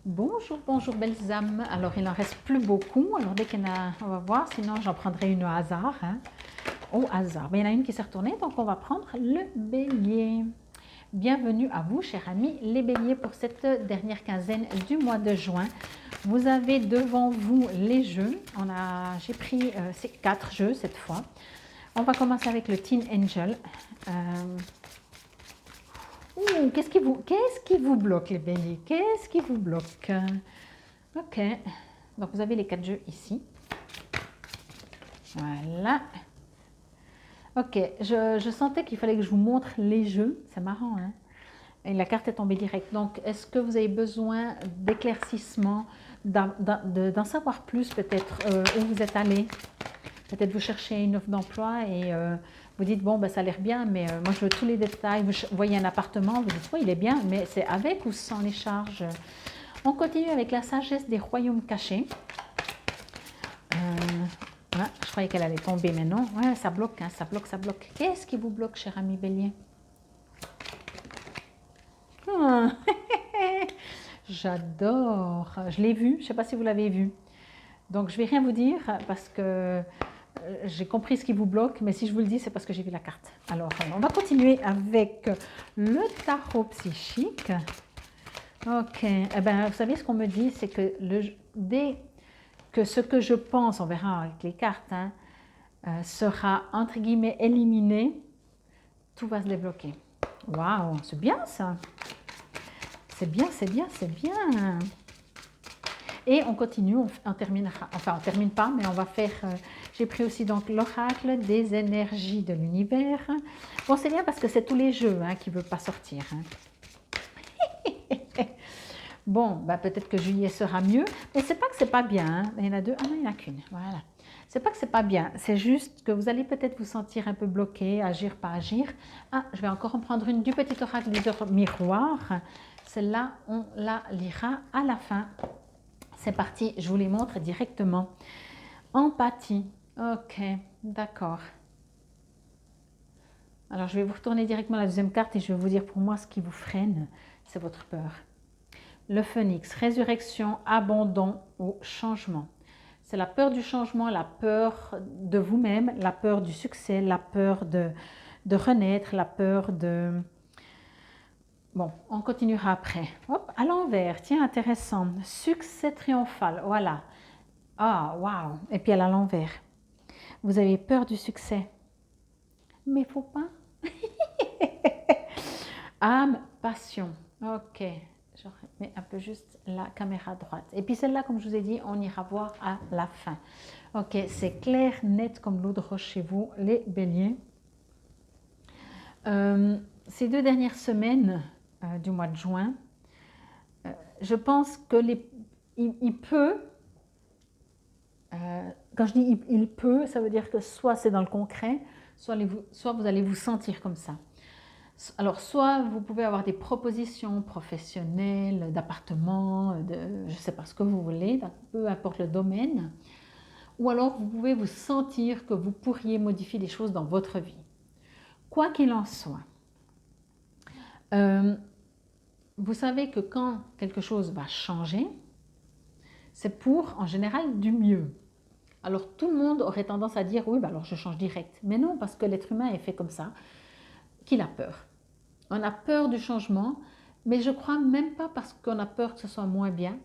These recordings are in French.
Bonjour, bonjour belles âmes. Alors il n'en reste plus beaucoup. Alors dès qu'il y en a, on va voir, sinon j'en prendrai une au hasard. Au hasard. Mais il y en a une qui s'est retournée, donc on va prendre le bélier. Bienvenue à vous, chers amis, les béliers, pour cette dernière quinzaine du mois de juin. Vous avez devant vous les jeux. J'ai pris ces 4 jeux cette fois. On va commencer avec le Teen Angel. Qu'est-ce qui vous bloque, les béliers? Qu'est-ce qui vous bloque? Ok. Donc, vous avez les 4 jeux ici. Voilà. Ok. Je sentais qu'il fallait que je vous montre les jeux. C'est marrant, hein? Et la carte est tombée direct. Donc, est-ce que vous avez besoin d'éclaircissement, d'en savoir plus peut-être où vous êtes allé? Peut-être vous cherchez une offre d'emploi et vous dites, bon, ben, ça a l'air bien, mais moi, je veux tous les détails. Vous voyez un appartement, vous dites, oui, il est bien, mais c'est avec ou sans les charges? On continue avec la sagesse des royaumes cachés. Ouais, je croyais qu'elle allait tomber, mais non. Ouais, ça bloque, hein, ça bloque, ça bloque. Qu'est-ce qui vous bloque, cher ami bélier? J'adore. Je l'ai vu, je ne sais pas si vous l'avez vu. Donc, je ne vais rien vous dire parce que j'ai compris ce qui vous bloque, mais si je vous le dis, c'est parce que j'ai vu la carte. Alors, on va continuer avec le tarot psychique. Ok. Eh ben, vous savez, ce qu'on me dit, c'est que dès que ce que je pense, on verra avec les cartes, hein, sera entre guillemets éliminé, tout va se débloquer. Waouh, c'est bien ça. C'est bien, c'est bien, c'est bien. Et on continue, on terminera, enfin on ne termine pas, mais on va faire, j'ai pris aussi donc l'oracle des énergies de l'univers. Bon, c'est bien parce que c'est tous les jeux hein, qui ne veulent pas sortir. Hein. Bon, bah, peut-être que juillet sera mieux, mais c'est pas que c'est pas bien. Hein. Il y en a deux, ah non, il n'y en a qu'une, voilà. C'est pas que c'est pas bien, c'est juste que vous allez peut-être vous sentir un peu bloqué, agir, pas agir. Ah, je vais encore en prendre une du petit oracle des miroirs. Celle-là, on la lira à la fin. C'est parti, je vous les montre directement. Empathie. Ok, d'accord. Alors, je vais vous retourner directement à la deuxième carte et je vais vous dire pour moi ce qui vous freine, c'est votre peur. Le phénix, résurrection, abandon ou changement. C'est la peur du changement, la peur de vous-même, la peur du succès, la peur de renaître, la peur de... Bon, on continuera après. Hop, à l'envers, tiens, intéressant. Succès triomphal, voilà. Ah, waouh. Et puis à l'envers. Vous avez peur du succès. Mais il ne faut pas. Âme, passion. Ok. Je mets un peu juste la caméra droite. Et puis celle-là, comme je vous ai dit, on ira voir à la fin. Ok, c'est clair, net comme l'eau de roche chez vous, les béliers. Ces 2 dernières semaines du mois de juin, je pense que il peut, quand je dis il peut, ça veut dire que soit c'est dans le concret, soit vous allez vous sentir comme ça. Alors, soit vous pouvez avoir des propositions professionnelles, d'appartements, je ne sais pas ce que vous voulez, peu importe le domaine, ou alors vous pouvez vous sentir que vous pourriez modifier des choses dans votre vie. Quoi qu'il en soit, vous savez que quand quelque chose va changer, c'est pour, en général, du mieux. Alors, tout le monde aurait tendance à dire, oui, bah alors je change direct. Mais non, parce que l'être humain est fait comme ça, qu'il a peur. On a peur du changement, mais je crois même pas parce qu'on a peur que ce soit moins bien,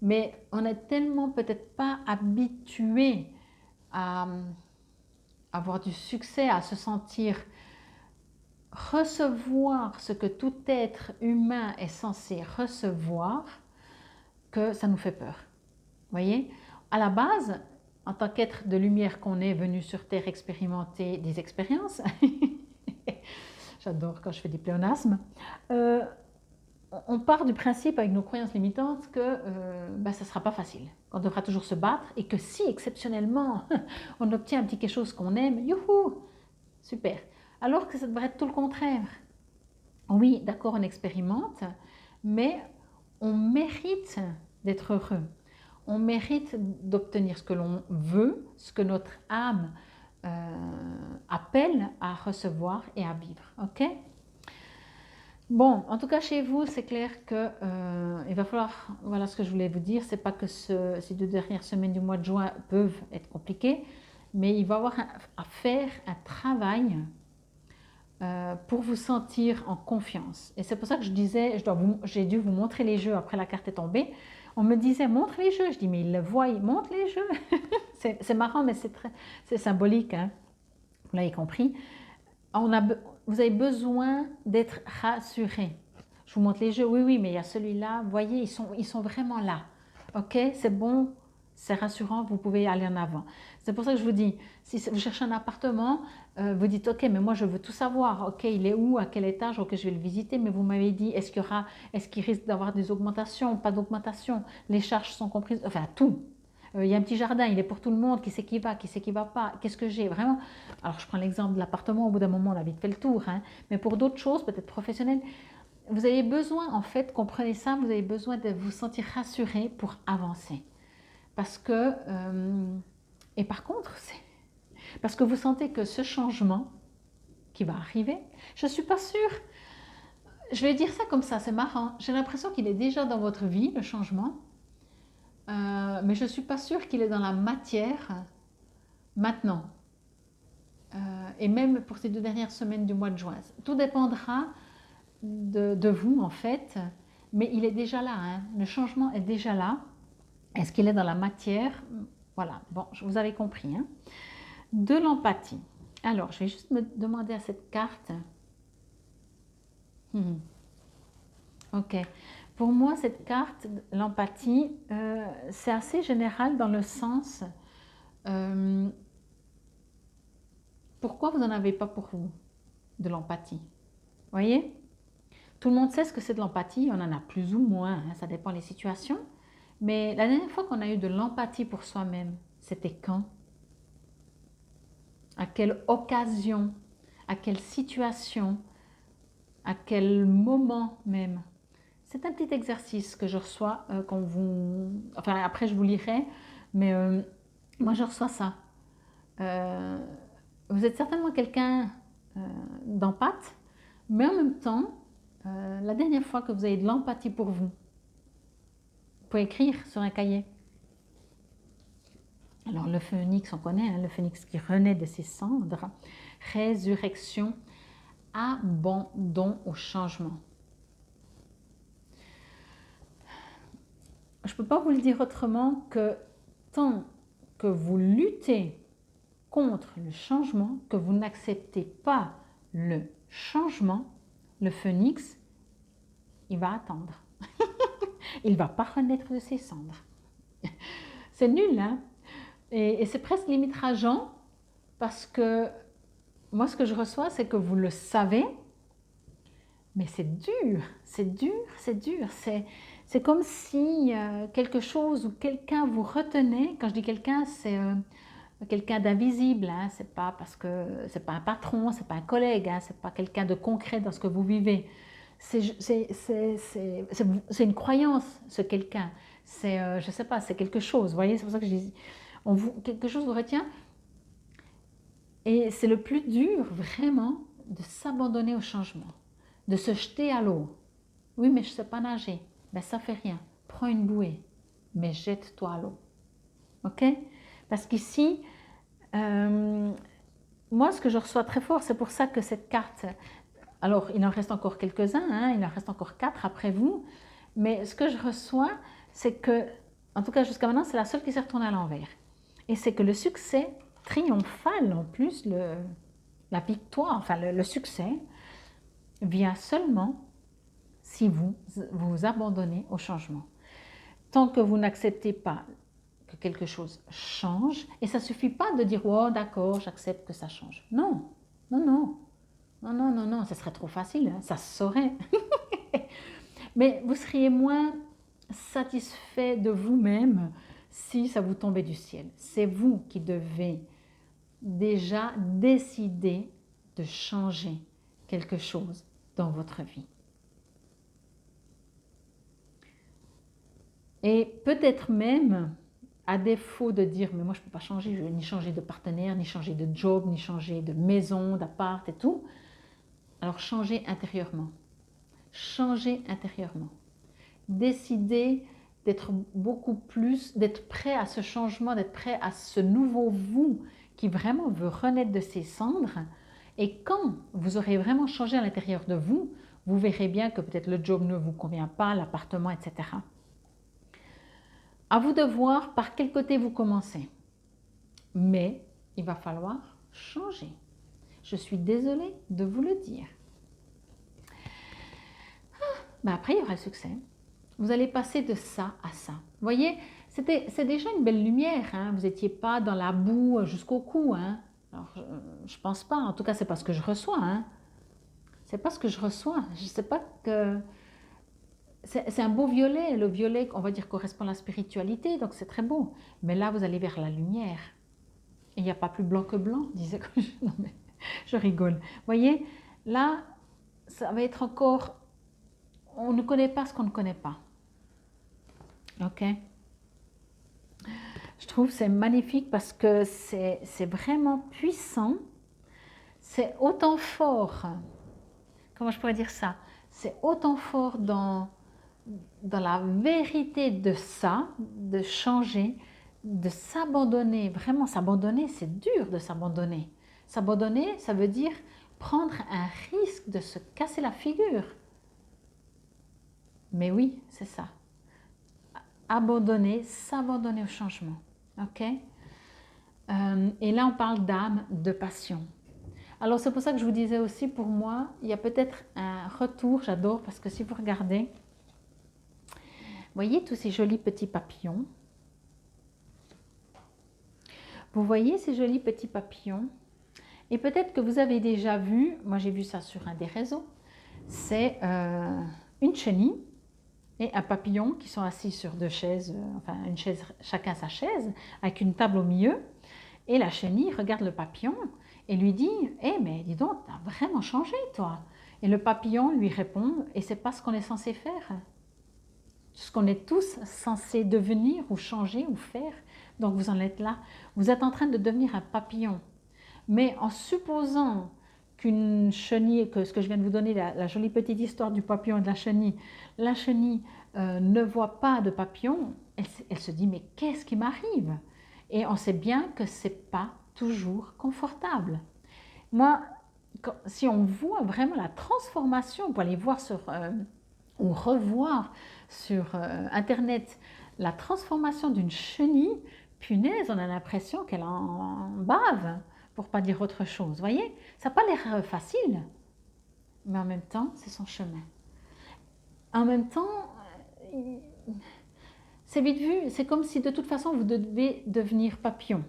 mais on n'est tellement peut-être pas habitué à avoir du succès, à se sentir recevoir ce que tout être humain est censé recevoir, que ça nous fait peur. Vous voyez, à la base, en tant qu'être de lumière qu'on est venu sur Terre expérimenter des expériences, j'adore quand je fais des pléonasmes, on part du principe avec nos croyances limitantes que ça ne sera pas facile, qu'on devra toujours se battre et que si exceptionnellement on obtient un petit quelque chose qu'on aime, youhou, super. Alors que ça devrait être tout le contraire. Oui, d'accord, on expérimente, mais on mérite d'être heureux. On mérite d'obtenir ce que l'on veut, ce que notre âme appelle à recevoir et à vivre. Ok ? Bon, en tout cas, chez vous, c'est clair que il va falloir, voilà ce que je voulais vous dire, c'est pas que ces 2 dernières semaines du mois de juin peuvent être compliquées, mais il va y avoir à faire un travail pour vous sentir en confiance. Et c'est pour ça que je disais, j'ai dû vous montrer les jeux après la carte est tombée. On me disait, montre les jeux. Je dis, mais il le voit, il montre les jeux. C'est marrant, mais c'est symbolique, hein. Vous l'avez compris. Vous avez besoin d'être rassuré. Je vous montre les jeux, oui, oui, mais il y a celui-là, vous voyez, ils sont vraiment là. Ok, c'est bon, c'est rassurant, vous pouvez aller en avant. C'est pour ça que je vous dis, si vous cherchez un appartement, vous dites, ok, mais moi je veux tout savoir, ok, il est où, à quel étage, ok, je vais le visiter, mais vous m'avez dit, est-ce qu'il risque d'avoir des augmentations, pas d'augmentation, les charges sont comprises, enfin tout. Il y a un petit jardin, il est pour tout le monde, qui c'est qui va, qui c'est qui va pas, qu'est-ce que j'ai, vraiment. Alors je prends l'exemple de l'appartement, au bout d'un moment on a vite fait le tour, hein, mais pour d'autres choses, peut-être professionnelles, vous avez besoin, en fait, comprenez ça, vous avez besoin de vous sentir rassuré pour avancer. Parce que, et par contre, c'est parce que vous sentez que ce changement qui va arriver, je ne suis pas sûre, je vais dire ça comme ça, c'est marrant, j'ai l'impression qu'il est déjà dans votre vie, le changement, mais je ne suis pas sûre qu'il est dans la matière maintenant. Et même pour ces 2 dernières semaines du mois de juin. Tout dépendra de vous, en fait, mais il est déjà là, hein. Le changement est déjà là. Est-ce qu'il est dans la matière? Voilà, bon, vous avez compris, hein. De l'empathie. Alors, je vais juste me demander à cette carte. Ok. Pour moi, cette carte, l'empathie, c'est assez général dans le sens, pourquoi vous n'en avez pas pour vous de l'empathie? Voyez? Tout le monde sait ce que c'est de l'empathie, on en a plus ou moins, hein, ça dépend des situations. Mais la dernière fois qu'on a eu de l'empathie pour soi-même, c'était quand? À quelle occasion? À quelle situation? À quel moment même? C'est un petit exercice que je reçois quand vous... Enfin, après, je vous lirai, mais moi, je reçois ça. Vous êtes certainement quelqu'un d'empathe, mais en même temps, la dernière fois que vous avez de l'empathie pour vous, vous pouvez écrire sur un cahier. Alors le phénix, on connaît, hein, le phénix qui renaît de ses cendres, résurrection, abandon au changement. Je ne peux pas vous le dire autrement que tant que vous luttez contre le changement, que vous n'acceptez pas le changement, le phénix, il va attendre. Il ne va pas renaître de ses cendres. C'est nul, hein? Et c'est presque limite rageant parce que moi, ce que je reçois, c'est que vous le savez, mais c'est dur, c'est dur, c'est dur. C'est comme si quelque chose ou quelqu'un vous retenait. Quand je dis quelqu'un, c'est quelqu'un d'invisible. Hein, c'est pas parce que c'est pas un patron, c'est pas un collègue, hein, c'est pas quelqu'un de concret dans ce que vous vivez. C'est une croyance, ce quelqu'un. C'est, je sais pas, c'est quelque chose. Vous voyez, c'est pour ça que je dis, quelque chose vous retient. Et c'est le plus dur, vraiment, de s'abandonner au changement, de se jeter à l'eau. Oui, mais je ne sais pas nager. Ben, ça fait rien. Prends une bouée, mais jette-toi à l'eau. OK? Parce qu'ici, moi, ce que je reçois très fort, c'est pour ça que cette carte... Alors, il en reste encore quelques-uns, hein, il en reste encore 4 après vous. Mais ce que je reçois, c'est que, en tout cas jusqu'à maintenant, c'est la seule qui s'est retournée à l'envers. Et c'est que le succès triomphal, en plus, la victoire, enfin le succès, vient seulement si vous vous abandonnez au changement. Tant que vous n'acceptez pas que quelque chose change, et ça ne suffit pas de dire « oh d'accord, j'accepte que ça change ». Non, non, non, non, non, non, non, ça serait trop facile, hein, ça se saurait. Mais vous seriez moins satisfait de vous-même si ça vous tombait du ciel. C'est vous qui devez déjà décider de changer quelque chose dans votre vie. Et peut-être même, à défaut de dire « mais moi je ne peux pas changer, je ne vais ni changer de partenaire, ni changer de job, ni changer de maison, d'appart et tout », alors changez intérieurement. changer intérieurement. Décidez d'être beaucoup plus, d'être prêt à ce changement, d'être prêt à ce nouveau vous qui vraiment veut renaître de ses cendres. Et quand vous aurez vraiment changé à l'intérieur de vous, vous verrez bien que peut-être le job ne vous convient pas, l'appartement, etc. À vous de voir par quel côté vous commencez. Mais il va falloir changer. Je suis désolée de vous le dire. Ben après, il y aura le succès. Vous allez passer de ça à ça. Vous voyez, c'est déjà une belle lumière. Hein. Vous n'étiez pas dans la boue jusqu'au cou. Hein. Alors, je ne pense pas. En tout cas, c'est pas ce que je reçois. Hein. C'est pas ce que je reçois. Je ne sais pas que... C'est un beau violet. Le violet, on va dire, correspond à la spiritualité. Donc, c'est très beau. Mais là, vous allez vers la lumière. Et il n'y a pas plus blanc que blanc, disait que je... Non, mais je rigole. Vous voyez, là, ça va être encore... On ne connaît pas ce qu'on ne connaît pas. Ok? Je trouve que c'est magnifique parce que c'est vraiment puissant. C'est autant fort. Comment je pourrais dire ça? C'est autant fort dans la vérité de ça, de changer, de s'abandonner. Vraiment, s'abandonner, c'est dur de s'abandonner. S'abandonner, ça veut dire prendre un risque de se casser la figure. Mais oui, c'est ça. Abandonner, s'abandonner au changement. Ok? Et là, on parle d'âme, de passion. Alors, c'est pour ça que je vous disais aussi, pour moi, il y a peut-être un retour, j'adore, parce que si vous regardez, voyez tous ces jolis petits papillons. Vous voyez ces jolis petits papillons? Et peut-être que vous avez déjà vu, moi j'ai vu ça sur un des réseaux, c'est une chenille et un papillon qui sont assis sur deux chaises, enfin une chaise, chacun sa chaise, avec une table au milieu. Et la chenille regarde le papillon et lui dit « Eh, mais dis donc, t'as vraiment changé, toi !» Et le papillon lui répond « Et c'est pas ce qu'on est censé faire. Ce qu'on est tous censés devenir ou changer ou faire. Donc vous en êtes là. Vous êtes en train de devenir un papillon. Mais en supposant qu'une chenille, que ce que je viens de vous donner, la jolie petite histoire du papillon et de la chenille ne voit pas de papillon, elle se dit « Mais qu'est-ce qui m'arrive ?» Et on sait bien que ce n'est pas toujours confortable. Moi, si on voit vraiment la transformation, on peut aller voir ou revoir sur Internet la transformation d'une chenille, punaise, on a l'impression qu'elle en bave, pour ne pas dire autre chose. Vous voyez, ça n'a pas l'air facile, mais en même temps, c'est son chemin. En même temps, c'est vite vu, c'est comme si de toute façon vous devez devenir papillon.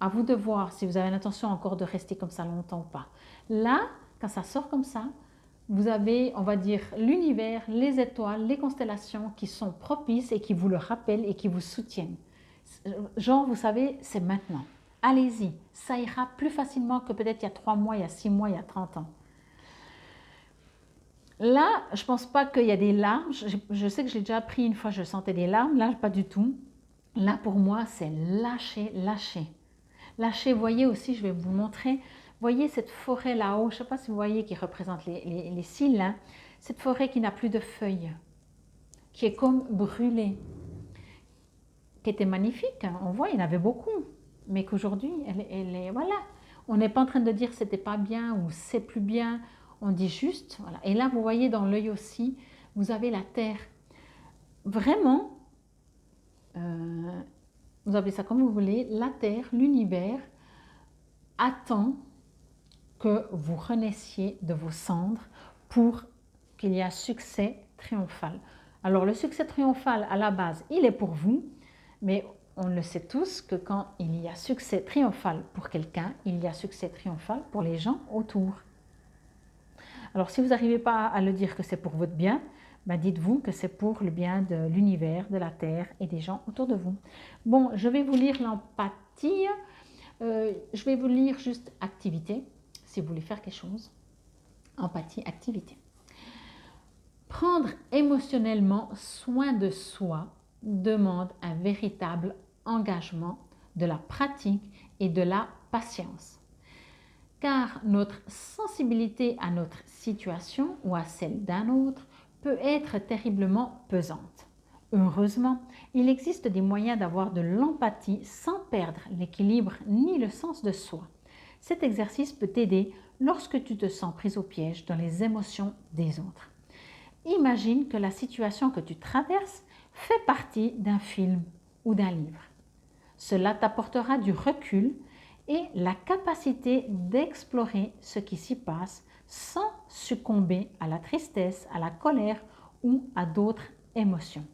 À vous de voir si vous avez l'intention encore de rester comme ça longtemps ou pas. Là, quand ça sort comme ça, vous avez, on va dire, l'univers, les étoiles, les constellations qui sont propices et qui vous le rappellent et qui vous soutiennent. Genre, vous savez, c'est maintenant. Allez-y, ça ira plus facilement que peut-être il y a 3 mois, il y a 6 mois, il y a 30 ans. Là, je ne pense pas qu'il y a des larmes. Je sais que j'ai déjà pris une fois, je sentais des larmes. Là, pas du tout. Là, pour moi, c'est lâcher, lâcher. Lâcher, voyez aussi, je vais vous montrer. Voyez cette forêt là-haut, je ne sais pas si vous voyez, qui représente les cils. Hein. Cette forêt qui n'a plus de feuilles, qui est comme brûlée, qui était magnifique. Hein. On voit, il y en avait beaucoup. Mais qu'aujourd'hui, elle est... Voilà. On n'est pas en train de dire c'était pas bien ou c'est plus bien. On dit juste, voilà. Et là, vous voyez dans l'œil aussi, vous avez la terre. Vraiment, vous appelez ça comme vous voulez, la terre, l'univers, attend que vous renaissiez de vos cendres pour qu'il y ait un succès triomphal. Alors, le succès triomphal, à la base, il est pour vous, mais on le sait tous que quand il y a succès triomphal pour quelqu'un, il y a succès triomphal pour les gens autour. Alors, si vous n'arrivez pas à le dire que c'est pour votre bien, ben dites-vous que c'est pour le bien de l'univers, de la Terre et des gens autour de vous. Bon, je vais vous lire l'empathie. Je vais vous lire juste activité, si vous voulez faire quelque chose. Empathie, activité. Prendre émotionnellement soin de soi demande un véritable engagement, de la pratique et de la patience. Car notre sensibilité à notre situation ou à celle d'un autre peut être terriblement pesante. Heureusement, il existe des moyens d'avoir de l'empathie sans perdre l'équilibre ni le sens de soi. Cet exercice peut t'aider lorsque tu te sens prise au piège dans les émotions des autres. Imagine que la situation que tu traverses fait partie d'un film ou d'un livre. Cela t'apportera du recul et la capacité d'explorer ce qui s'y passe sans succomber à la tristesse, à la colère ou à d'autres émotions.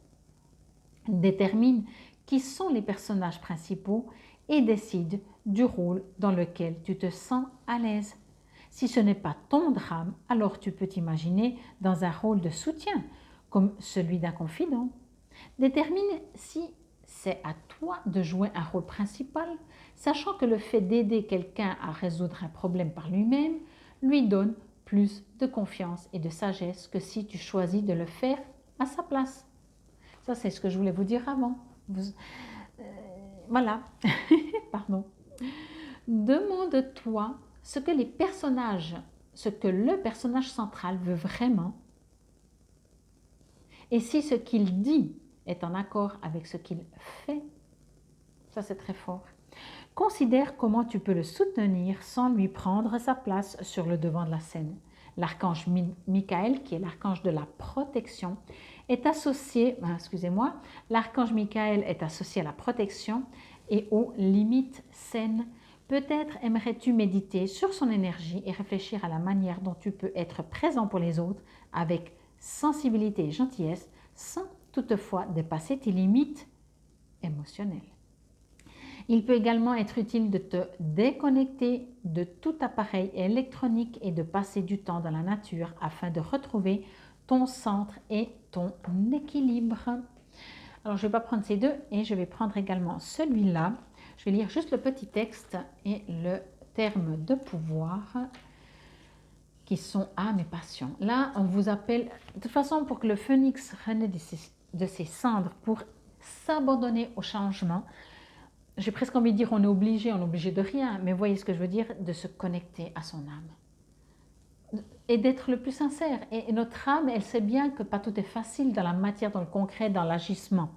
Détermine qui sont les personnages principaux et décide du rôle dans lequel tu te sens à l'aise. Si ce n'est pas ton drame, alors tu peux t'imaginer dans un rôle de soutien, comme celui d'un confident. Détermine si c'est à toi de jouer un rôle principal, sachant que le fait d'aider quelqu'un à résoudre un problème par lui-même lui donne plus de confiance et de sagesse que si tu choisis de le faire à sa place. Ça, c'est ce que je voulais vous dire avant. Voilà. Pardon. Demande-toi ce que le personnage central veut vraiment et si ce qu'il dit est en accord avec ce qu'il fait. Ça, c'est très fort. Considère comment tu peux le soutenir sans lui prendre sa place sur le devant de la scène. L'archange Michael, qui est l'archange de la protection, est associé, l'archange Michael est associé à la protection et aux limites saines. Peut-être aimerais-tu méditer sur son énergie et réfléchir à la manière dont tu peux être présent pour les autres avec sensibilité et gentillesse sans toutefois dépasser tes limites émotionnelles. Il peut également être utile de te déconnecter de tout appareil électronique et de passer du temps dans la nature afin de retrouver ton centre et ton équilibre. Alors, je ne vais pas prendre ces deux et je vais prendre également celui-là. Je vais lire juste le petit texte et le terme de pouvoir qui sont âme et passion. Là, on vous appelle, de toute façon, pour que le phénix renaisse de ses cendres, pour s'abandonner au changement, j'ai presque envie de dire on est obligé de rien, mais voyez ce que je veux dire, de se connecter à son âme et d'être le plus sincère. Et notre âme, elle sait bien que pas tout est facile dans la matière, dans le concret, dans l'agissement,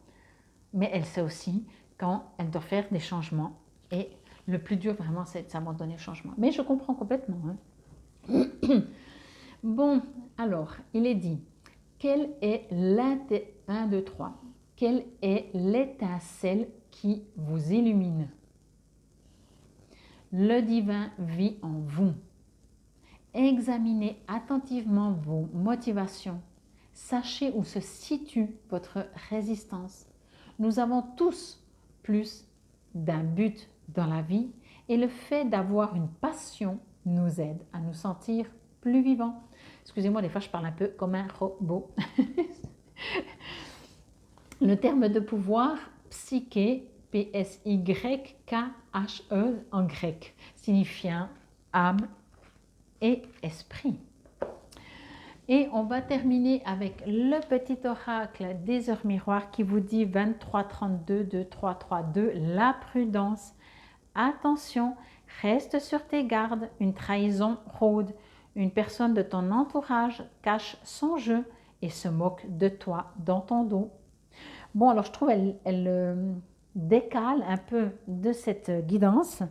mais elle sait aussi quand elle doit faire des changements et le plus dur vraiment c'est de s'abandonner au changement. Mais je comprends complètement. Bon, alors, il est dit, quelle est quelle est l'étincelle qui vous illumine? Le divin vit en vous. Examinez attentivement vos motivations. Sachez où se situe votre résistance. Nous avons tous plus d'un but dans la vie et le fait d'avoir une passion nous aide à nous sentir plus vivants. Excusez-moi, des fois je parle un peu comme un robot. Le terme de pouvoir, psyché, P-S-Y-K-H-E en grec, signifiant âme et esprit. Et on va terminer avec le petit oracle des heures miroirs qui vous dit 23-32, 2-3-3-2, la prudence. Attention, reste sur tes gardes, une trahison rôde. Une personne de ton entourage cache son jeu et se moque de toi dans ton dos. Bon, alors je trouve elle décale un peu de cette guidance.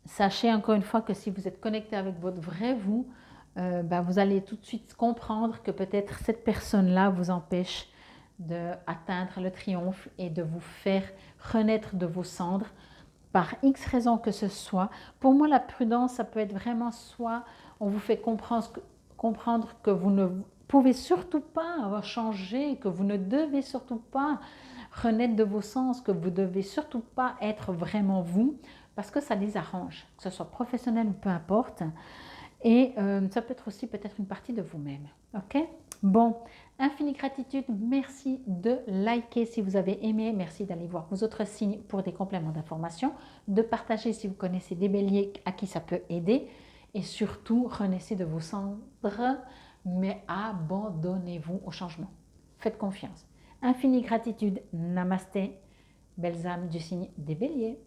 Sachez encore une fois que si vous êtes connecté avec votre vrai vous, vous allez tout de suite comprendre que peut-être cette personne-là vous empêche d'atteindre le triomphe et de vous faire renaître de vos cendres par X raison que ce soit. Pour moi, la prudence, ça peut être vraiment soit on vous fait comprendre que vous ne pouvez surtout pas changer, que vous ne devez surtout pas renaître de vos sens, que vous ne devez surtout pas être vraiment vous, parce que ça les arrange, que ce soit professionnel ou peu importe. Et ça peut être aussi peut-être une partie de vous-même. Ok? Bon, infinie gratitude. Merci de liker si vous avez aimé. Merci d'aller voir vos autres signes pour des compléments d'information. De partager si vous connaissez des béliers à qui ça peut aider. Et surtout, renaissez de vos cendres, mais abandonnez-vous au changement. Faites confiance. Infinie gratitude. Namasté. Belles âmes du signe des béliers.